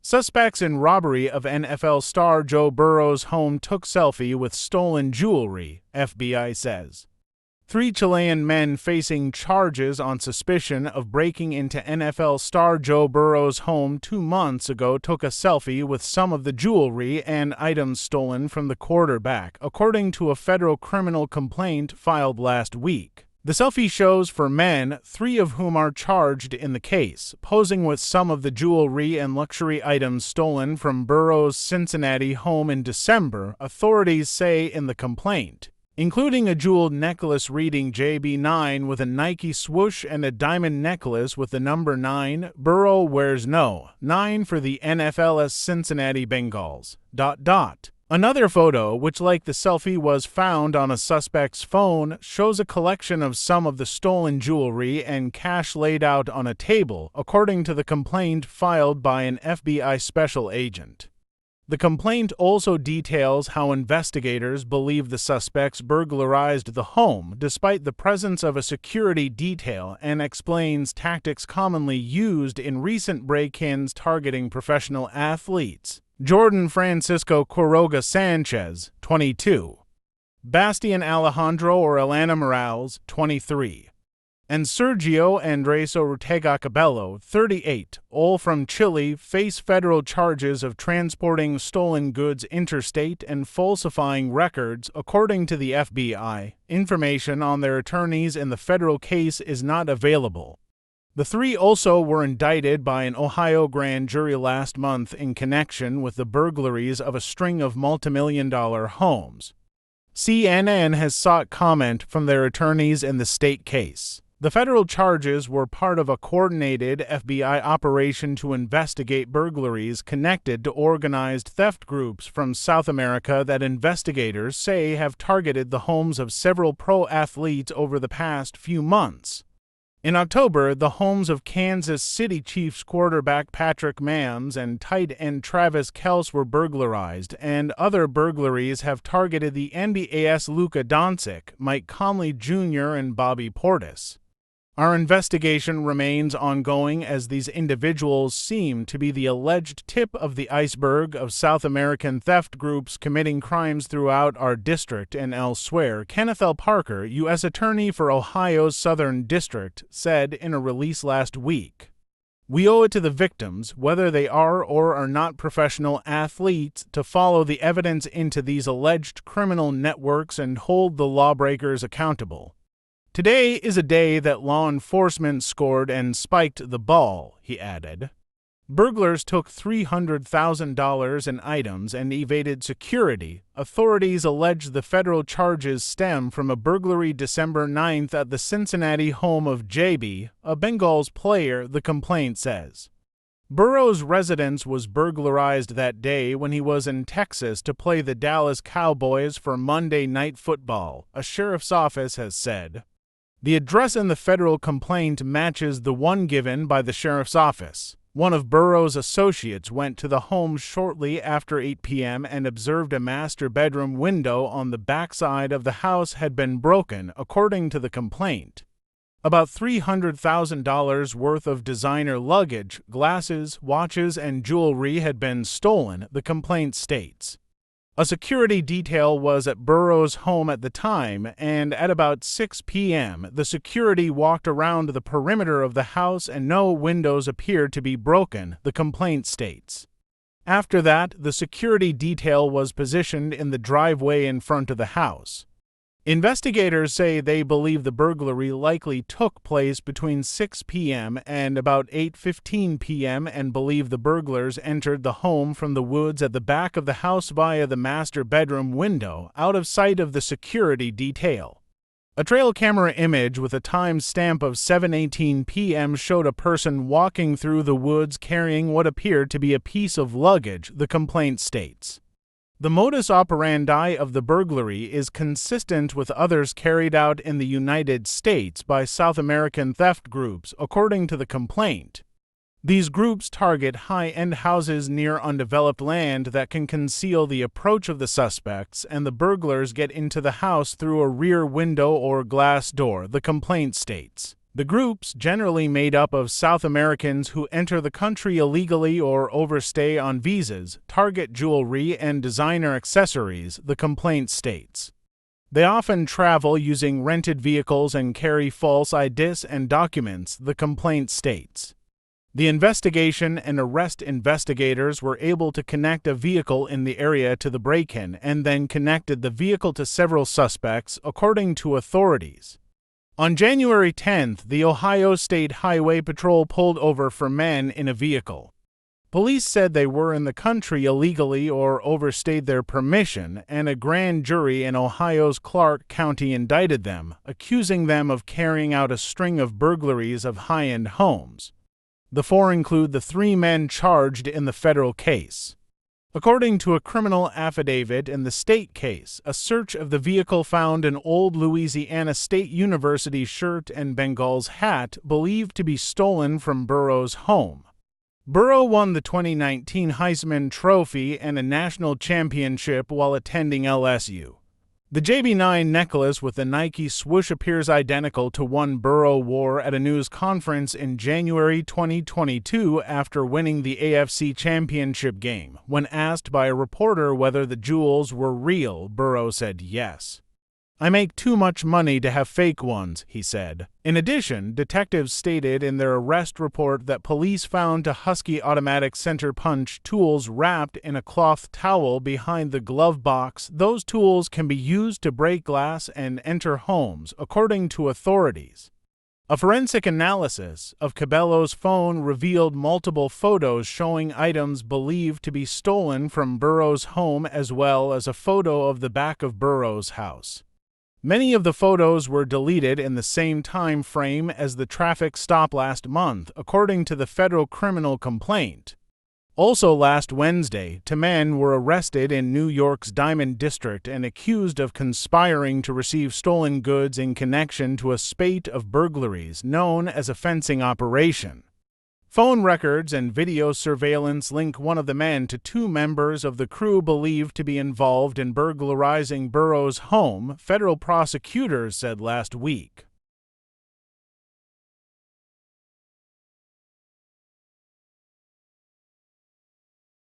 Suspects in robbery of NFL star Joe Burrow's home took selfie with stolen jewelry, FBI says. 3 Chilean men facing charges on suspicion of breaking into NFL star Joe Burrow's home 2 months ago took a selfie with some of the jewelry and items stolen from the quarterback, according to a federal criminal complaint filed last week. The selfie shows 4 men, 3 of whom are charged in the case, posing with some of the jewelry and luxury items stolen from Burrow's Cincinnati home in December, authorities say in the complaint, including a jeweled necklace reading JB9 with a Nike swoosh and a diamond necklace with the number 9. Burrow wears no 9 for the NFL's Cincinnati Bengals. Another photo, which like the selfie was found on a suspect's phone, shows a collection of some of the stolen jewelry and cash laid out on a table, according to the complaint filed by an FBI special agent. The complaint also details how investigators believe the suspects burglarized the home despite the presence of a security detail and explains tactics commonly used in recent break-ins targeting professional athletes. Jordan Francisco Quiroga Sanchez, 22, Bastian Alejandro or Elena Morales, 23, and Sergio Andres Ortega Cabello, 38, all from Chile, face federal charges of transporting stolen goods interstate and falsifying records, according to the FBI. Information on their attorneys in the federal case is not available. The 3 also were indicted by an Ohio grand jury last month in connection with the burglaries of a string of multimillion-dollar homes. CNN has sought comment from their attorneys in the state case. The federal charges were part of a coordinated FBI operation to investigate burglaries connected to organized theft groups from South America that investigators say have targeted the homes of several pro athletes over the past few months. In October, the homes of Kansas City Chiefs quarterback Patrick Mahomes and tight end Travis Kelce were burglarized, and other burglaries have targeted the NBA's Luka Doncic, Mike Conley Jr., and Bobby Portis. Our investigation remains ongoing as these individuals seem to be the alleged tip of the iceberg of South American theft groups committing crimes throughout our district and elsewhere, Kenneth L. Parker, U.S. Attorney for Ohio's Southern District, said in a release last week. We owe it to the victims, whether they are or are not professional athletes, to follow the evidence into these alleged criminal networks and hold the lawbreakers accountable. Today is a day that law enforcement scored and spiked the ball, he added. Burglars took $300,000 in items and evaded security. Authorities allege the federal charges stem from a burglary December 9th at the Cincinnati home of JB, a Bengals player, the complaint says. Burrow's residence was burglarized that day when he was in Texas to play the Dallas Cowboys for Monday Night Football, a sheriff's office has said. The address in the federal complaint matches the one given by the sheriff's office. One of Burrow's associates went to the home shortly after 8 p.m. and observed a master bedroom window on the backside of the house had been broken, according to the complaint. About $300,000 worth of designer luggage, glasses, watches, and jewelry had been stolen, the complaint states. A security detail was at Burrow's home at the time, and at about 6 p.m., the security walked around the perimeter of the house and no windows appeared to be broken, the complaint states. After that, the security detail was positioned in the driveway in front of the house. Investigators say they believe the burglary likely took place between 6 p.m. and about 8:15 p.m. and believe the burglars entered the home from the woods at the back of the house via the master bedroom window, out of sight of the security detail. A trail camera image with a time stamp of 7:18 p.m. showed a person walking through the woods carrying what appeared to be a piece of luggage, the complaint states. The modus operandi of the burglary is consistent with others carried out in the United States by South American theft groups, according to the complaint. These groups target high-end houses near undeveloped land that can conceal the approach of the suspects, and the burglars get into the house through a rear window or glass door, the complaint states. The groups, generally made up of South Americans who enter the country illegally or overstay on visas, target jewelry and designer accessories, the complaint states. They often travel using rented vehicles and carry false IDs and documents, the complaint states. The investigation and arrest investigators were able to connect a vehicle in the area to the break-in and then connected the vehicle to several suspects, according to authorities. On January 10th, the Ohio State Highway Patrol pulled over 4 men in a vehicle. Police said they were in the country illegally or overstayed their permission, and a grand jury in Ohio's Clark County indicted them, accusing them of carrying out a string of burglaries of high-end homes. The 4 include the 3 men charged in the federal case. According to a criminal affidavit in the state case, a search of the vehicle found an old Louisiana State University shirt and Bengals hat believed to be stolen from Burrow's home. Burrow won the 2019 Heisman Trophy and a national championship while attending LSU. The JB9 necklace with the Nike swoosh appears identical to one Burrow wore at a news conference in January 2022 after winning the AFC Championship game. When asked by a reporter whether the jewels were real, Burrow said yes. "I make too much money to have fake ones," he said. In addition, detectives stated in their arrest report that police found a Husky automatic center punch tools wrapped in a cloth towel behind the glove box. Those tools can be used to break glass and enter homes, according to authorities. A forensic analysis of Cabello's phone revealed multiple photos showing items believed to be stolen from Burrow's home, as well as a photo of the back of Burrow's house. Many of the photos were deleted in the same time frame as the traffic stop last month, according to the federal criminal complaint. Also last Wednesday, 2 men were arrested in New York's Diamond District and accused of conspiring to receive stolen goods in connection to a spate of burglaries known as a fencing operation. Phone records and video surveillance link one of the men to 2 members of the crew believed to be involved in burglarizing Burrow's home, federal prosecutors said last week.